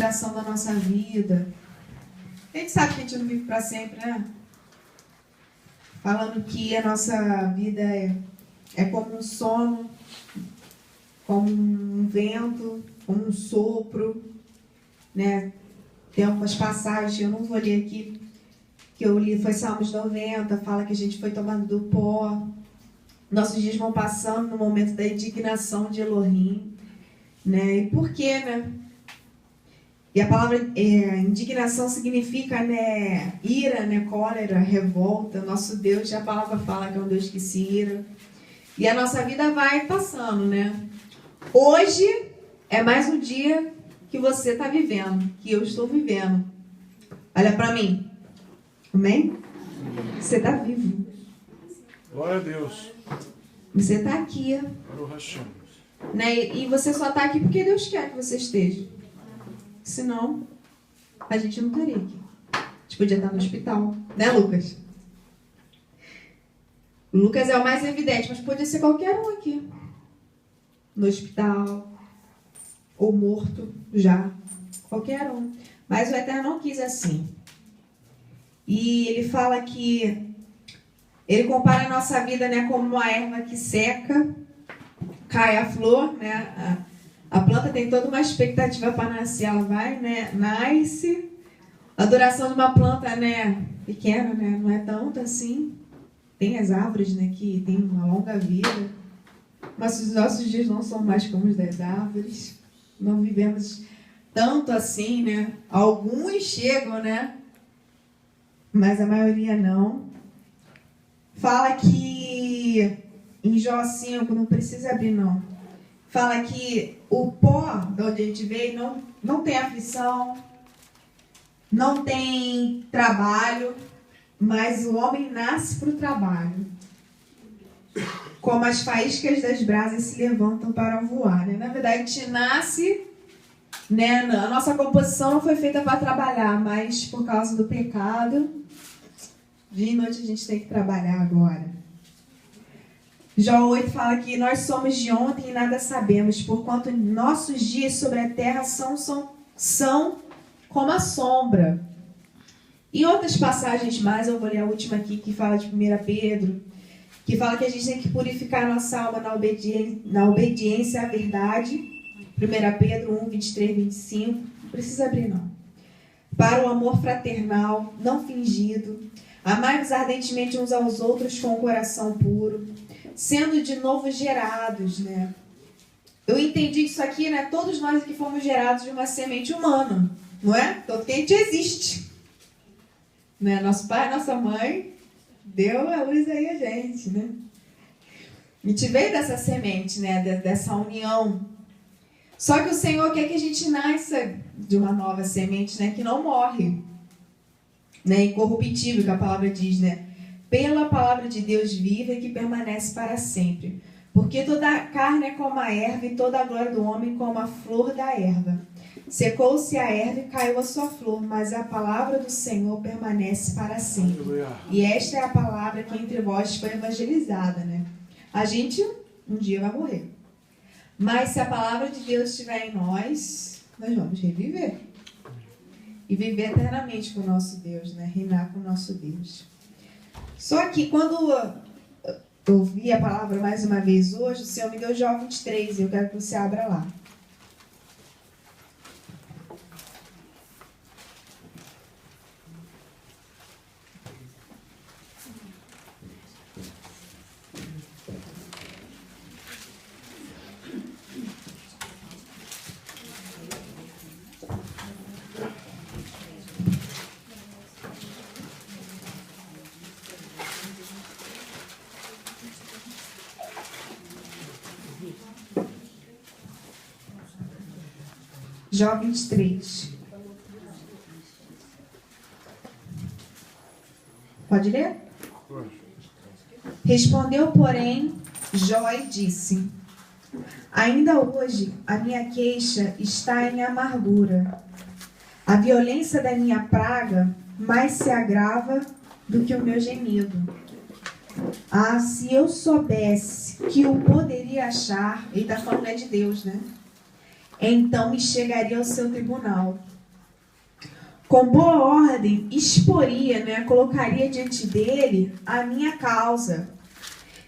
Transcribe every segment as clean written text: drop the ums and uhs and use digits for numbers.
duração da nossa vida. A gente sabe que a gente não vive para sempre, né? Falando que a nossa vida é como um sono, como um vento, como um sopro, né? Tem algumas passagens, eu não vou ler aqui, que eu li, foi Salmos 90, fala que a gente foi tomando do pó. Nossos dias vão passando no momento da indignação de Elohim, né? E por quê, né? E a palavra indignação significa, né, ira, né, cólera, revolta. Nosso Deus, a palavra fala que é um Deus que se ira. E a nossa vida vai passando, né? Hoje é mais um dia que você está vivendo, que eu estou vivendo. Olha para mim. Amém? Você está vivo. Glória a Deus. Você está aqui. Né? E você só está aqui porque Deus quer que você esteja. Senão, a gente não estaria aqui. A gente podia estar no hospital. Né, Lucas? O Lucas é o mais evidente, mas podia ser qualquer um aqui. No hospital. Ou morto já. Qualquer um. Mas o Eterno não quis assim. E ele fala que ele compara a nossa vida, né, como uma erva que seca, cai a flor, né? A planta tem toda uma expectativa para nascer, ela vai, né? Nasce. A duração de uma planta, né, pequena, né, não é tanto assim. Tem as árvores, né, que tem uma longa vida. Mas os nossos dias não são mais como os das árvores. Não vivemos tanto assim, né? Alguns chegam, né? Mas a maioria não. Fala que em Jó 5, não precisa abrir não. Fala que o pó de onde a gente veio não tem aflição, não tem trabalho, mas o homem nasce para o trabalho. Como as faíscas das brasas se levantam para voar, né? Na verdade, a gente nasce, né? A nossa composição não foi feita para trabalhar, mas por causa do pecado, dia e noite a gente tem que trabalhar agora. Jó 8 fala que nós somos de ontem e nada sabemos, porquanto nossos dias sobre a terra são como a sombra. E outras passagens mais, eu vou ler a última aqui, que fala de 1 Pedro, que fala que a gente tem que purificar a nossa alma na obediência à verdade. 1 Pedro 1, 23, 25. Não precisa abrir, não. Para o amor fraternal, não fingido. Amai-vos ardentemente uns aos outros com o coração puro, sendo de novo gerados, né? Eu entendi que isso aqui, né? Todos nós aqui fomos gerados de uma semente humana, não é? Todo que a gente existe. Né? Nosso pai, nossa mãe deu a luz aí a gente, né? A gente veio dessa semente, né? Dessa união. Só que o Senhor quer que a gente nasça de uma nova semente, né? Que não morre. Né? Incorruptível, que a palavra diz, né? Pela palavra de Deus viva e que permanece para sempre. Porque toda a carne é como a erva e toda a glória do homem como a flor da erva. Secou-se a erva e caiu a sua flor, mas a palavra do Senhor permanece para sempre. E esta é a palavra que entre vós foi evangelizada, né? A gente um dia vai morrer. Mas se a palavra de Deus estiver em nós, nós vamos reviver. E viver eternamente com o nosso Deus, né? Reinar com o nosso Deus. Só que quando eu vi a palavra mais uma vez hoje, o Senhor me deu Jó 23, e eu quero que você abra lá. Jó 23. Pode ler? Respondeu, porém, Jó e disse: ainda hoje a minha queixa está em amargura. A violência da minha praga mais se agrava do que o meu gemido. Ah, se eu soubesse que o poderia achar, ele está falando de Deus, né? Então me chegaria ao seu tribunal com boa ordem, exporia, né, colocaria diante dele a minha causa,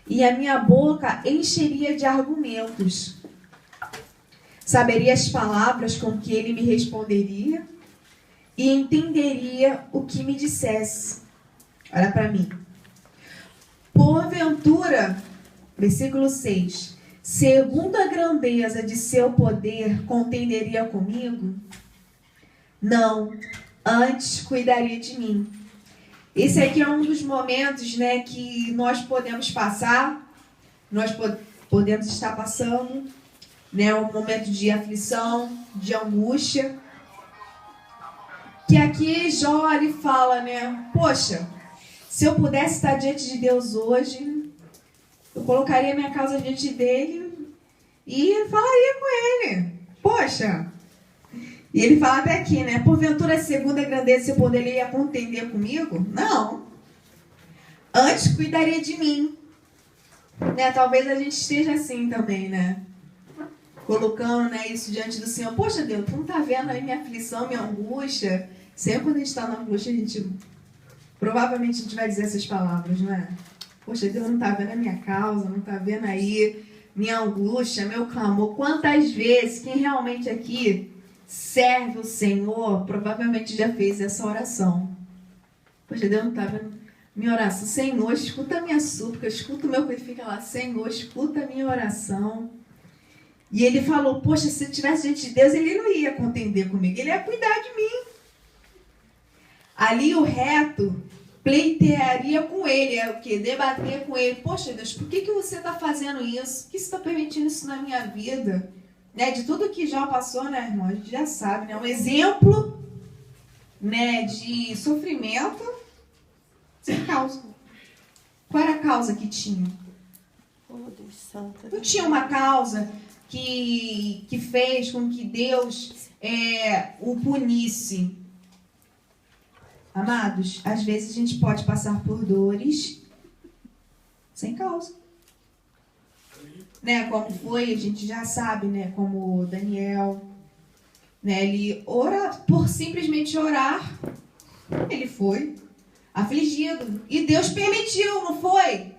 e a minha boca encheria de argumentos. Saberia as palavras com que ele me responderia e entenderia o que me dissesse. Olha para mim. Porventura, versículo 6, segundo a grandeza de seu poder, contenderia comigo? Não, antes cuidaria de mim. Esse aqui é um dos momentos, né, que nós podemos passar, nós podemos estar passando, né, um momento de aflição, de angústia. Que aqui Jó ele fala, né, poxa, se eu pudesse estar diante de Deus hoje, eu colocaria minha causa diante dele e falaria com ele. Poxa. E ele fala até aqui, né? Porventura, segundo a grandeza, você poderia contender comigo? Não. Antes cuidaria de mim. Né? Talvez a gente esteja assim também, né? Colocando, né, isso diante do Senhor. Poxa, Deus, tu não tá vendo aí minha aflição, minha angústia? Sempre quando a gente está na angústia, provavelmente a gente vai dizer essas palavras, não é? Poxa, Deus não está vendo a minha causa, não está vendo aí minha angústia, meu clamor. Quantas vezes quem realmente aqui serve o Senhor, provavelmente já fez essa oração. Poxa, Deus não está vendo minha oração. Senhor, escuta a minha súplica, escuta o meu que fica lá. Senhor, escuta a minha oração. E ele falou, poxa, se eu estivesse diante de Deus, ele não ia contender comigo, ele ia cuidar de mim. Ali o reto pleitearia com ele, é o que? Debater com ele. Poxa, Deus, por que você está fazendo isso? Por que você está permitindo isso na minha vida? Né? De tudo que já passou, né, irmão? A gente já sabe, né? Um exemplo, né, de sofrimento sem causa. Qual era a causa que tinha? Não tinha uma causa que fez com que Deus o punisse. Amados, às vezes a gente pode passar por dores sem causa. Né, como foi, a gente já sabe, né, como Daniel, né, ele por simplesmente orar, ele foi afligido. E Deus permitiu, não foi?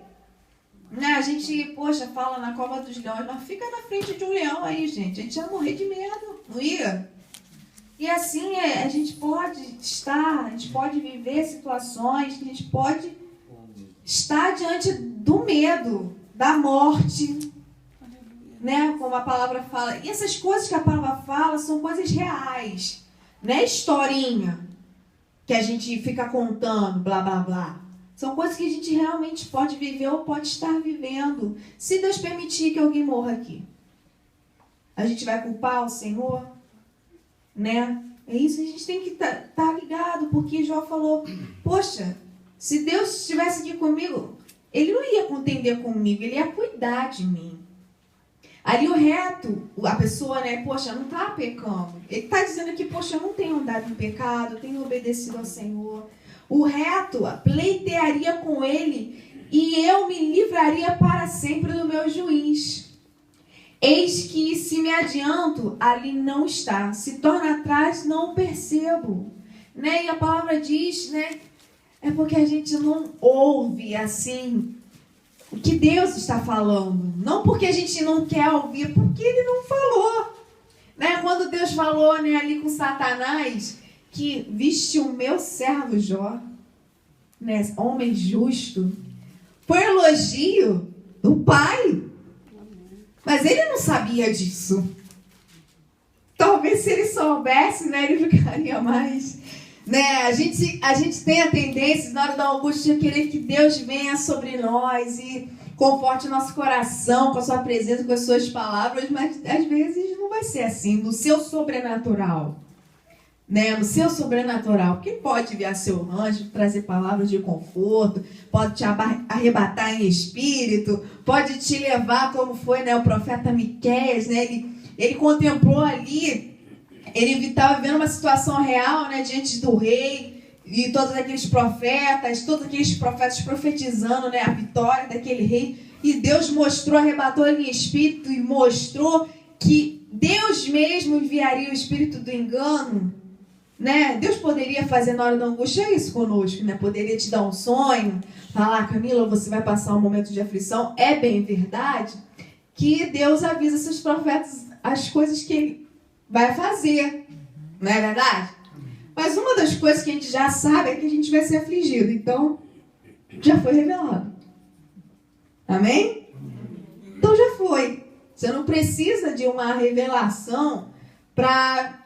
Né, a gente, poxa, fala na cova dos leões, mas fica na frente de um leão aí, gente. A gente ia morrer de medo, não ia? E assim a gente pode estar, a gente pode viver situações que a gente pode estar diante do medo, da morte, né? Como a palavra fala. E essas coisas que a palavra fala são coisas reais, não é historinha que a gente fica contando, blá, blá, blá. São coisas que a gente realmente pode viver ou pode estar vivendo. Se Deus permitir que alguém morra aqui, a gente vai culpar o Senhor? Né? É isso, a gente tem que tá ligado, porque Jó falou, poxa, se Deus estivesse aqui comigo, ele não ia contender comigo, ele ia cuidar de mim. Ali o reto, a pessoa, né, poxa, não está pecando. Ele está dizendo aqui, poxa, eu não tenho andado em pecado, eu tenho obedecido ao Senhor. O reto pleitearia com ele e eu me livraria para sempre do meu juiz. Eis que, se me adianto, ali não está. Se torna atrás, não o percebo. Né? E a palavra diz, né? É porque a gente não ouve assim o que Deus está falando. Não porque a gente não quer ouvir, porque Ele não falou. Né? Quando Deus falou, né, ali com Satanás, que viste o meu servo Jó, né, homem justo, foi elogio do Pai. Mas ele não sabia disso. Talvez se ele soubesse, né, ele ficaria mais... Né? A gente tem a tendência, na hora da angústia, de querer que Deus venha sobre nós e conforte o nosso coração com a sua presença, com as suas palavras, mas às vezes não vai ser assim, no seu sobrenatural. Né? No seu sobrenatural. Porque pode enviar seu anjo, trazer palavras de conforto, pode te arrebatar em espírito, pode te levar, como foi, né, o profeta Miqueias, né? Ele contemplou ali, ele estava vivendo uma situação real, né, diante do rei, e todos aqueles profetas profetizando, né, a vitória daquele rei, e Deus mostrou, arrebatou ele em espírito e mostrou que Deus mesmo enviaria o espírito do engano Né? Deus poderia fazer na hora da angústia isso conosco, né? Poderia te dar um sonho, falar, Camila, você vai passar um momento de aflição. É bem verdade que Deus avisa seus profetas as coisas que Ele vai fazer, não é verdade? Mas uma das coisas que a gente já sabe é que a gente vai ser afligido. Então, já foi revelado. Amém? Então já foi. Você não precisa de uma revelação para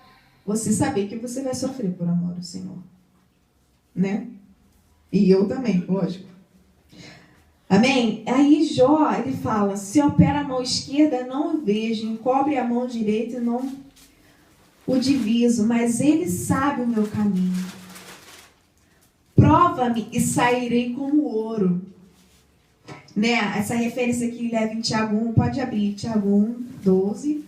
você saber que você vai sofrer por amor ao Senhor. Né? E eu também, lógico. Amém? Aí Jó, ele fala, se opera a mão esquerda, não o vejo, encobre a mão direita e não o diviso, mas ele sabe o meu caminho. Prova-me e sairei como ouro. Né? Essa referência aqui leva em Tiago 1, pode abrir, Tiago 1, 12.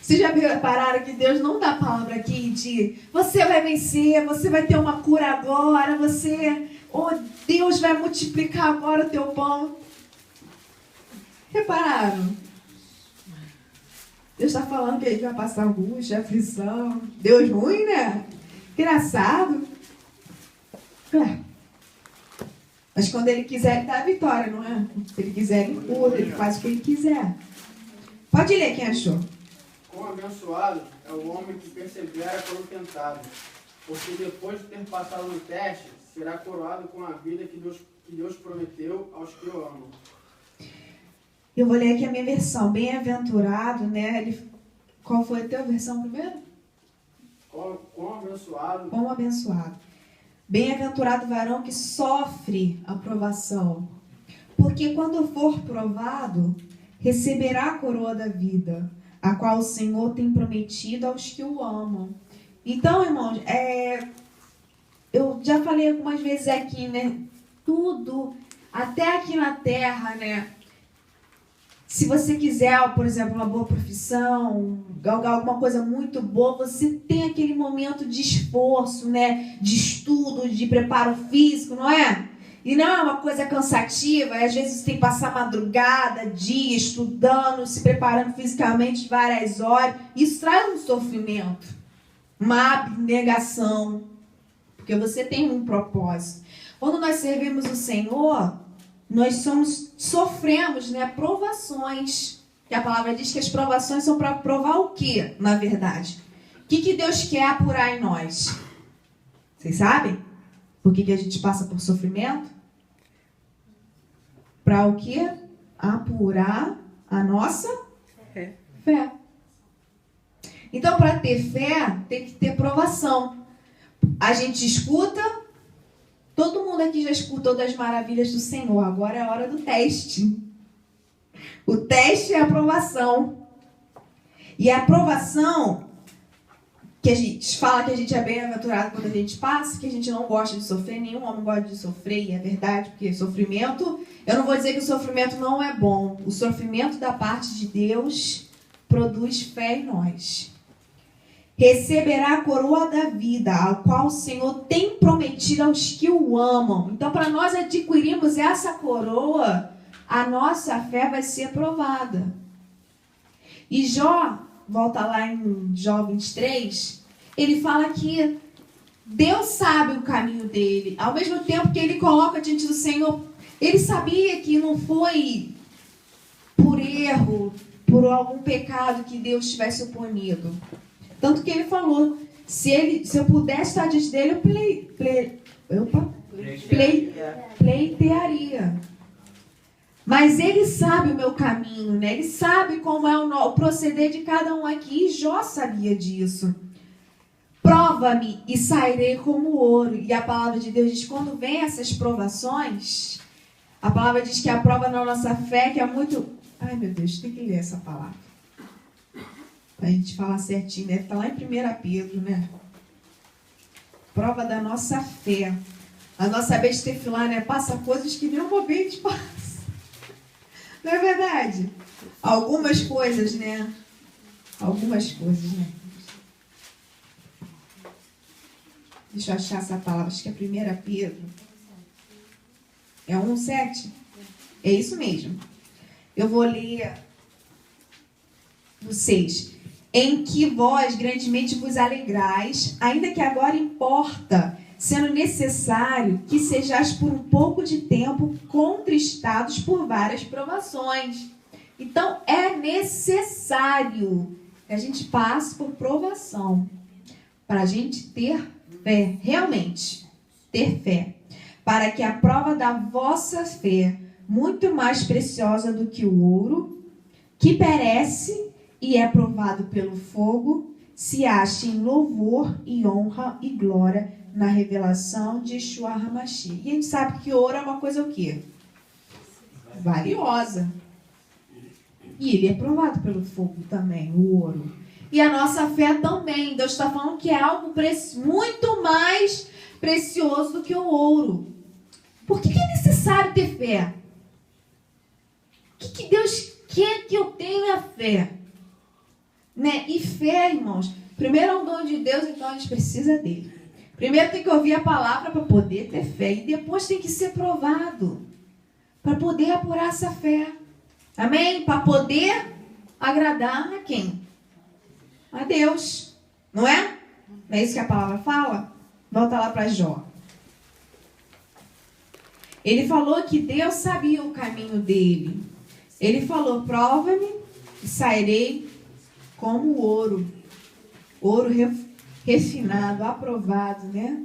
Vocês já repararam que Deus não dá palavra aqui de você vai vencer, você vai ter uma cura agora, Deus vai multiplicar agora o teu pão. Repararam? Deus está falando que a gente vai passar angústia, aflição. Deus ruim, né? Engraçado. É. Mas quando Ele quiser, Ele dá a vitória, não é? Se Ele quiser, Ele cura, Ele faz o que Ele quiser. Pode ler, quem achou? Quão abençoado é o homem que persevera quando tentado, porque depois de ter passado no teste, será coroado com a vida que Deus prometeu aos que o amam. Eu vou ler aqui a minha versão. Bem-aventurado, né? Qual foi a tua versão primeiro? Quão abençoado. Quão abençoado. Bem-aventurado o varão que sofre a provação, porque quando for provado, receberá a coroa da vida, a qual o Senhor tem prometido aos que o amam. Então, irmãos, eu já falei algumas vezes aqui, né? Tudo, até aqui na terra, né? Se você quiser, por exemplo, uma boa profissão, galgar alguma coisa muito boa, você tem aquele momento de esforço, né? De estudo, de preparo físico, não é? E não é uma coisa cansativa, às vezes você tem que passar madrugada, dia, estudando, se preparando fisicamente várias horas. Isso traz um sofrimento, uma abnegação, porque você tem um propósito. Quando nós servimos o Senhor, nós sofremos, né, provações. Que a palavra diz que as provações são para provar o quê, na verdade? O que Deus quer apurar em nós? Vocês sabem? Por que a gente passa por sofrimento? Para o quê? Apurar a nossa fé. Então, para ter fé, tem que ter provação. A gente escuta, todo mundo aqui já escutou das maravilhas do Senhor. Agora é a hora do teste. O teste é a aprovação. E a aprovação, que a gente fala que a gente é bem-aventurado quando a gente passa, que a gente não gosta de sofrer, nenhum homem gosta de sofrer, e é verdade, porque sofrimento, eu não vou dizer que o sofrimento não é bom. O sofrimento da parte de Deus produz fé em nós. Receberá a coroa da vida, a qual o Senhor tem prometido aos que o amam. Então, para nós adquirirmos essa coroa, a nossa fé vai ser aprovada. E Jó, volta lá em Jó 23, ele fala que Deus sabe o caminho dele. Ao mesmo tempo que ele coloca diante do Senhor, ele sabia que não foi por erro, por algum pecado que Deus tivesse punido. Tanto que ele falou, se eu pudesse estar diante dele, eu pleitearia. Mas ele sabe o meu caminho, né? Ele sabe como é o proceder de cada um aqui. E Jó sabia disso. Prova-me e sairei como ouro. E a palavra de Deus diz, quando vem essas provações, a palavra diz que a prova na nossa fé, que é muito... Ai, meu Deus, tem que ler essa palavra. Para a gente falar certinho, deve estar lá em 1 Pedro, né? Prova da nossa fé. A nossa bestefilá, né? Passa coisas que nem uma vez passa. Não é verdade? Algumas coisas, né? Algumas coisas, né? Deixa eu achar essa palavra. Acho que é 1 Pedro. É 1:7? É isso mesmo. Eu vou ler No 6. Em que vós grandemente vos alegrais, ainda que agora importa, sendo necessário que sejais por um pouco de tempo contristados por várias provações. Então, é necessário que a gente passe por provação para a gente ter fé, realmente ter fé, para que a prova da vossa fé, muito mais preciosa do que o ouro, que perece e é provado pelo fogo, se ache em louvor e honra e glória na revelação de Yeshua HaMashiach. E a gente sabe que ouro é uma coisa o quê? Valiosa. E ele é provado pelo fogo também, o ouro. E a nossa fé também. Deus está falando que é algo muito mais precioso do que o ouro. Por que é necessário ter fé? O que Deus quer que eu tenha fé? Né? E fé, irmãos, primeiro é um dom de Deus, então a gente precisa dele. Primeiro tem que ouvir a palavra para poder ter fé. E depois tem que ser provado para poder apurar essa fé. Amém? Para poder agradar a quem? A Deus. Não é? Não é isso que a palavra fala? Volta lá para Jó. Ele falou que Deus sabia o caminho dele. Ele falou, prova-me e sairei como ouro. Ouro refinado, aprovado, né?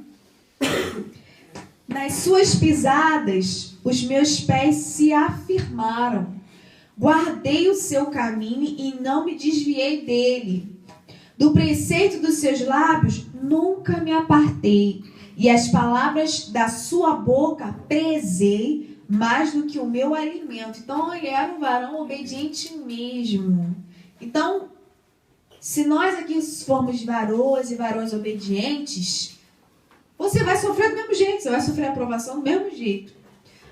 Nas suas pisadas, os meus pés se afirmaram. Guardei o seu caminho e não me desviei dele. Do preceito dos seus lábios, nunca me apartei. E as palavras da sua boca prezei mais do que o meu alimento. Então, ele era um varão obediente mesmo. Então, se nós aqui formos varões e varões obedientes, você vai sofrer do mesmo jeito. Você vai sofrer aprovação do mesmo jeito.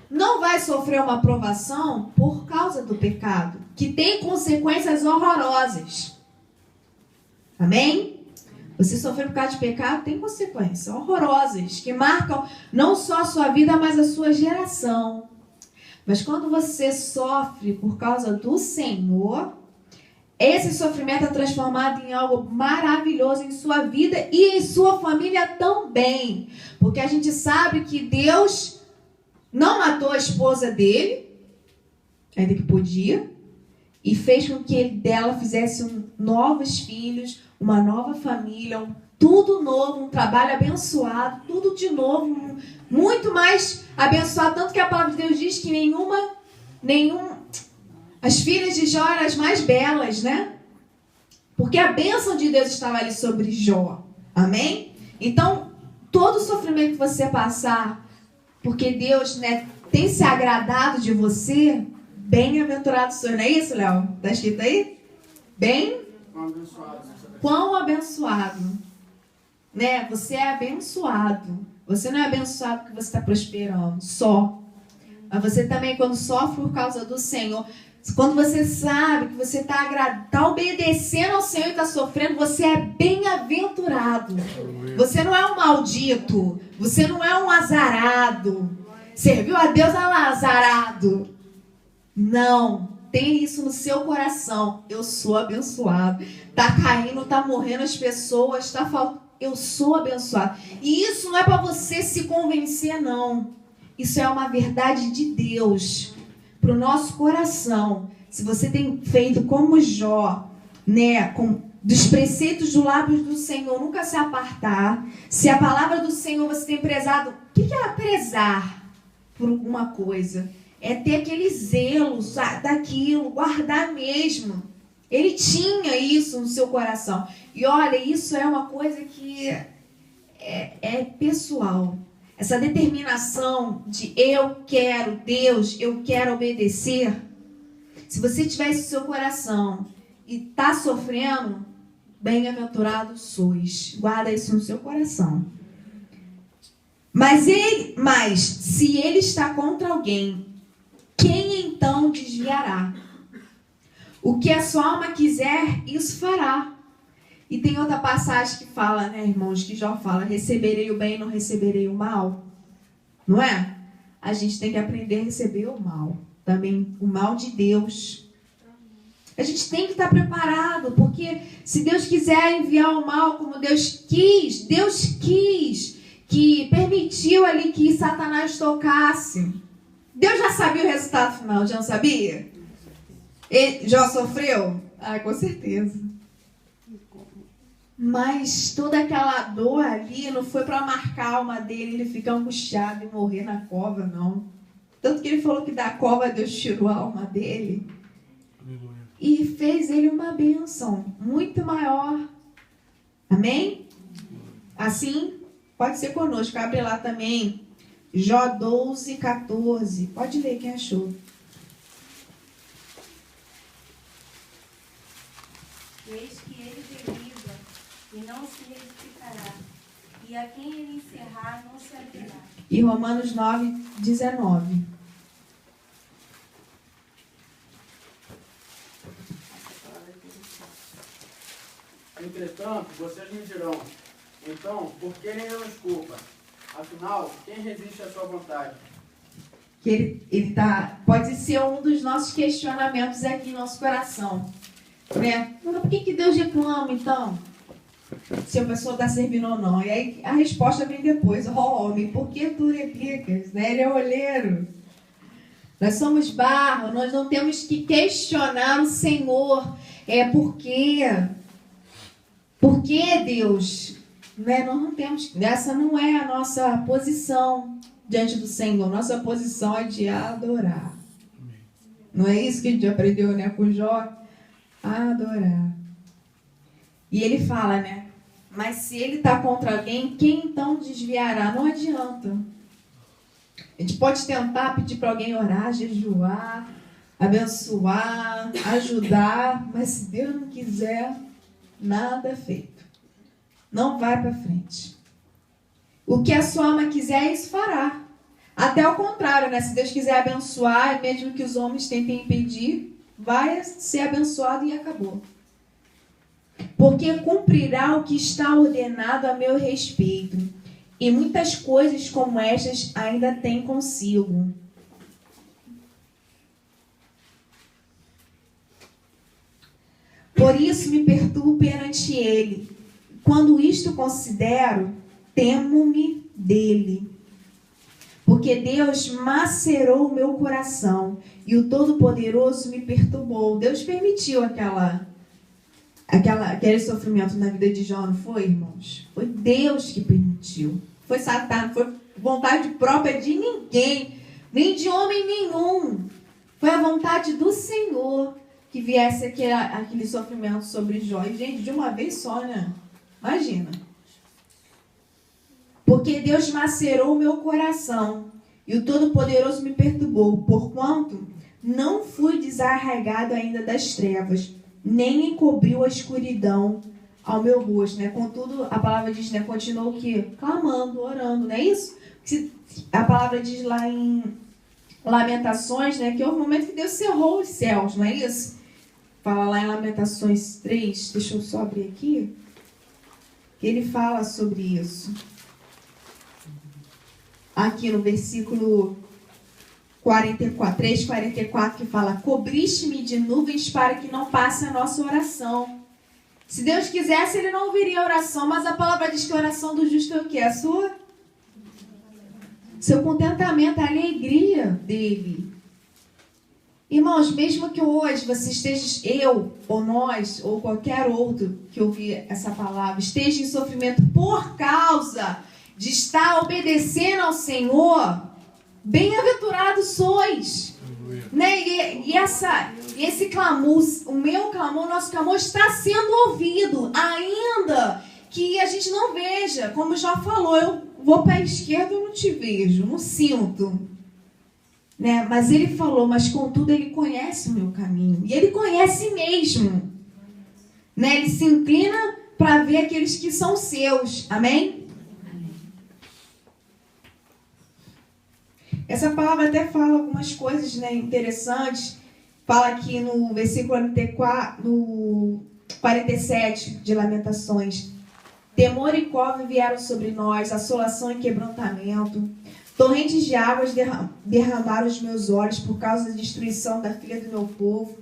Não vai sofrer uma aprovação por causa do pecado, que tem consequências horrorosas. Amém? Você sofrer por causa de pecado tem consequências horrorosas, que marcam não só a sua vida, mas a sua geração. Mas quando você sofre por causa do Senhor, esse sofrimento é transformado em algo maravilhoso em sua vida e em sua família também. Porque a gente sabe que Deus não matou a esposa dele, ainda que podia, e fez com que ele dela fizesse novos filhos, uma nova família, tudo novo, um trabalho abençoado, tudo de novo, muito mais abençoado. Tanto que a palavra de Deus diz que as filhas de Jó eram as mais belas, né? Porque a bênção de Deus estava ali sobre Jó. Amém? Então, todo sofrimento que você passar, porque Deus, né, tem se agradado de você, bem-aventurado sou. Não é isso, Léo? Está escrito aí? Quão abençoado. Né? Você é abençoado. Você não é abençoado porque você está prosperando, só. Mas você também, quando sofre por causa do Senhor, quando você sabe que você está obedecendo ao Senhor e está sofrendo, você é bem-aventurado. Você não é um maldito. Você não é um azarado. Serviu a Deus, olha lá, azarado. Não. Tem isso no seu coração. Eu sou abençoado. Está caindo, está morrendo as pessoas, está faltando. Eu sou abençoado. E isso não é para você se convencer, não. Isso é uma verdade de Deus para o nosso coração. Se você tem feito como Jó, né, dos preceitos dos lábios do Senhor, nunca se apartar. Se a palavra do Senhor você tem prezado, o que é prezar por alguma coisa? É ter aquele zelo daquilo, guardar mesmo. Ele tinha isso no seu coração. E olha, isso é uma coisa que é pessoal. Essa determinação de eu quero Deus, eu quero obedecer. Se você tiver isso no seu coração e está sofrendo, bem-aventurado sois. Guarda isso no seu coração. Mas se ele está contra alguém, quem então desviará? O que a sua alma quiser, isso fará. E tem outra passagem que fala, né, irmãos, que Jó fala, receberei o bem e não receberei o mal. Não é? A gente tem que aprender a receber o mal. Também o mal de Deus. A gente tem que estar preparado, porque se Deus quiser enviar o mal como Deus quis que permitiu ali que Satanás tocasse. Deus já sabia o resultado final, já não sabia? Ele já sofreu? Ah, com certeza. Mas toda aquela dor ali não foi para marcar a alma dele, ele ficar angustiado e morrer na cova, não. Tanto que ele falou que da cova Deus tirou a alma dele. Aleluia. E fez ele uma bênção muito maior. Amém? Assim, pode ser conosco. Abre lá também. Jó 12, 14. Pode ler quem achou. Eis que ele derriba e não se edificará, e a quem ele encerrar não se abrirá. E Romanos 9, 19. Entretanto, vocês me dirão, então, por que ele não nos culpa? Afinal, quem resiste à sua vontade? Que ele tá, pode ser um dos nossos questionamentos aqui em nosso coração. Né? Mas por que Deus reclama, então? Se a pessoa está servindo ou não. E aí a resposta vem depois. Homem, por que tu replicas? Né? Ele é olheiro. Nós somos barro, nós não temos que questionar o Senhor. Por quê? Por que Deus? Né? Nós não temos. Essa não é a nossa posição diante do Senhor. Nossa posição é de adorar. Não é isso que a gente aprendeu, né, com Jó? Adorar. E ele fala, né? Mas se ele está contra alguém, quem então desviará? Não adianta. A gente pode tentar pedir para alguém orar, jejuar, abençoar, ajudar, mas se Deus não quiser, nada é feito. Não vai para frente. O que a sua alma quiser, isso fará. Até o contrário, né? Se Deus quiser abençoar, mesmo que os homens tentem impedir, vai ser abençoado e acabou. Porque cumprirá o que está ordenado a meu respeito. E muitas coisas como estas ainda tem consigo. Por isso me perturbo perante ele. Quando isto considero, temo-me dele. Porque Deus macerou o meu coração e o Todo-Poderoso me perturbou. Deus permitiu aquele sofrimento na vida de Jó, não foi, irmãos? Foi Deus que permitiu. Foi Satanás, foi vontade própria de ninguém, nem de homem nenhum. Foi a vontade do Senhor que viesse aquele sofrimento sobre Jó. E, gente, de uma vez só, né? Imagina. Porque Deus macerou o meu coração e o Todo-Poderoso me perturbou, porquanto não fui desarraigado ainda das trevas, nem encobriu a escuridão ao meu rosto, né? Contudo, a palavra diz, né? Continuou o quê? Clamando, orando, não é isso? A palavra diz lá em Lamentações, né? Que é o momento que Deus cerrou os céus, não é isso? Fala lá em Lamentações 3, deixa eu só abrir aqui, que ele fala sobre isso. Aqui no versículo 3:44, que fala: cobriste-me de nuvens para que não passe a nossa oração. Se Deus quisesse, ele não ouviria a oração, mas a palavra diz que a oração do justo é o quê? A sua? Seu contentamento, a alegria dele. Irmãos, mesmo que hoje você esteja, eu, ou nós, ou qualquer outro que ouvir essa palavra, esteja em sofrimento por causa de estar obedecendo ao Senhor, bem-aventurados sois. Né? Esse clamor, o meu clamor, o nosso clamor está sendo ouvido, ainda que a gente não veja. Como já falou, eu vou para a esquerda, eu não te vejo, não sinto. Né? Mas ele falou, mas contudo ele conhece o meu caminho. E ele conhece mesmo. Né? Ele se inclina para ver aqueles que são seus. Amém? Essa palavra até fala algumas coisas, né, interessantes. Fala aqui no versículo 47 de Lamentações: temor e cova vieram sobre nós, assolação e quebrantamento. Torrentes de águas derramaram os meus olhos por causa da destruição da filha do meu povo.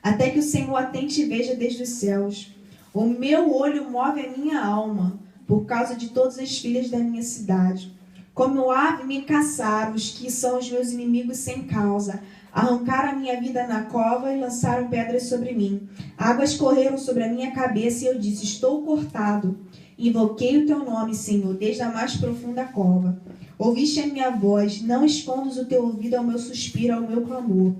até que o Senhor atente e veja desde os céus. O meu olho move a minha alma, por causa de todas as filhas da minha cidade. Como ave me caçaram os que são os meus inimigos sem causa. Arrancaram a minha vida na cova e lançaram pedras sobre mim. Águas correram sobre a minha cabeça e eu disse, estou cortado. Invoquei o teu nome, Senhor, desde a mais profunda cova. Ouviste a minha voz, não escondas o teu ouvido ao meu suspiro, ao meu clamor.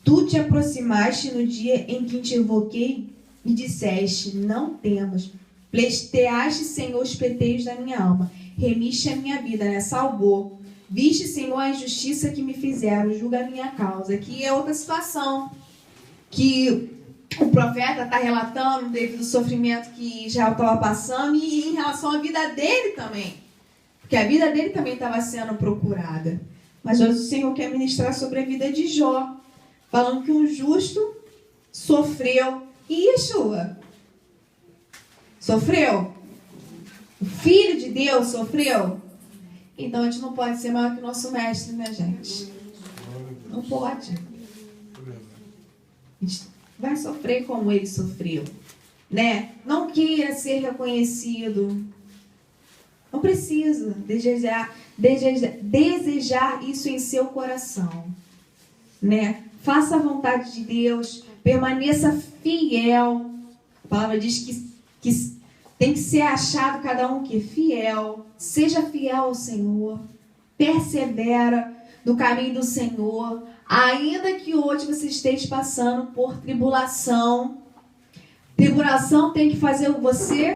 Tu te aproximaste no dia em que te invoquei e disseste, não temas. Pleiteaste, Senhor, os peteios da minha alma. Remiste a minha vida, né? Salvou. Viste, Senhor, a injustiça que me fizeram. Julga a minha causa. Aqui é outra situação que o profeta está relatando devido ao sofrimento que Israel estava passando e em relação à vida dele também. Porque a vida dele também estava sendo procurada. Mas hoje o Senhor quer ministrar sobre a vida de Jó, falando que um justo sofreu. E Yeshua sofreu? O Filho de Deus sofreu? Então a gente não pode ser maior que o nosso mestre, né, gente? Não pode. A gente vai sofrer como ele sofreu, né? Não queira ser reconhecido. Não precisa desejar isso em seu coração, né? Faça a vontade de Deus, permaneça fiel. A palavra diz que tem que ser achado cada um que é fiel. Seja fiel ao Senhor. Persevera no caminho do Senhor. Ainda que hoje você esteja passando por tribulação. Tribulação tem que fazer você